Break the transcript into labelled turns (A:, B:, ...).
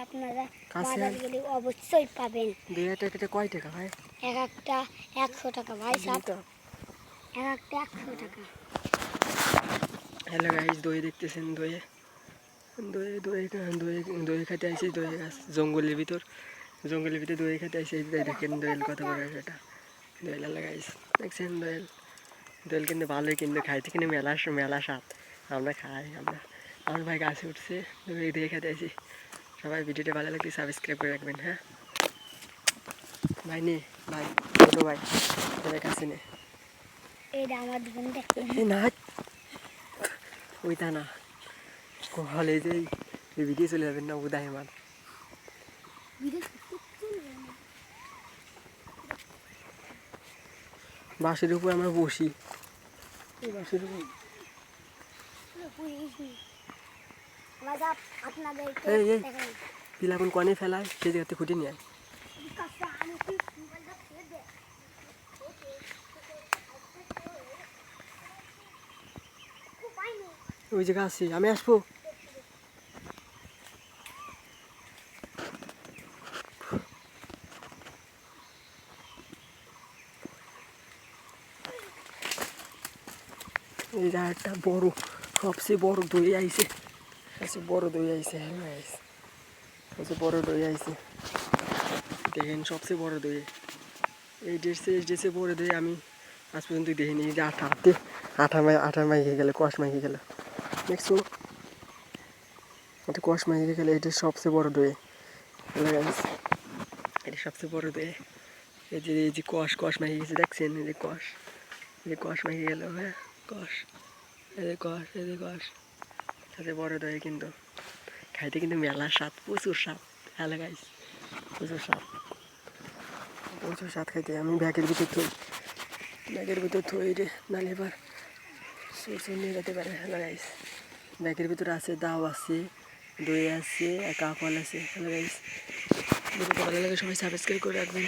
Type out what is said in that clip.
A: আপনারা বাজার গেলে অবশ্যই পাবেন।
B: দুই টাকাতে কয় টাকা ভাই?
A: এক একটা 100 টাকা ভাই সাহেব, এক একটা 100 টাকা।
B: হ্যালো গাইস, দই দেখতেছেন, দই দই দই দই দই খেতে আইছি। দই গাছ জঙ্গলের ভিতর দই খেতে আইছি। দেখেন দোয়েল কত বড় এটা, দোয়েল গাইস দেখছেন। দোয়েল কিন্তু ভালোই, কিন্তু খাইতে কিন্তু মেলা স্বাদ। আমরা খাই, আমার ভাই গাছে উঠছে, দই খেতে আইছি। সবাই ভিডিওটা ভালো লাগলে সাবস্ক্রাইব করে রাখবেন। হ্যাঁ ভাই, নে ভাই, ছোটো ভাই, তোদের কাছে নে।
A: এইটা আমার দিবেন দেখতে
B: না, ওইটা না, হলে যে ভিডিও চলে যাবেন না, উদয় আমার বাসের উপর আমরা বসি। এই বাসের উপর পিলাপন কনে ফেলায়, সেই জায়গাতে খুঁটে নিয়ে আয়। ওই জায়গা আছি, আমি আসবো। এই জায়গাটা বড়, সবচেয়ে বড় দই আইছে, সবচেয়ে বড় দই আইছে। হ্যাঁ সবচেয়ে বড় দই আইছে, দেখেন সবচেয়ে বড় দই। এই ডেসে বড় দই আমি আজ পর্যন্ত দেখিনি। এই যে আঠা মাইকে গেলে, কষ মাইকে গেলে, দেখছো এটা কষ মাইকে গেলে, এটা সবচেয়ে বড় দই। এটা সবচেয়ে বড় দই। এই যে কষ মাইকে গেছে, দেখছেন? এই যে কষ মাইকে গেল। হ্যাঁ কষ, এই যে কষ সবচেয়ে বড় দই। কিন্তু খাইতে কিন্তু মেলা স্বাদ, প্রচুর স্বাদ। হ্যালো গাইস, প্রচুর স্বাদ খাইতে। আমি ব্যাগের ভিতর থই রে, নাহলে এবার সুর নিয়ে যেতে পারে। হ্যালো গাইস, ব্যাগের ভিতরে আছে, দাও আছে, দই আছে, কাকল আছে। হ্যালো গাইস, ভিডিওটা ভালো লাগে সবাই সাবস্ক্রাইব করে রাখবেন।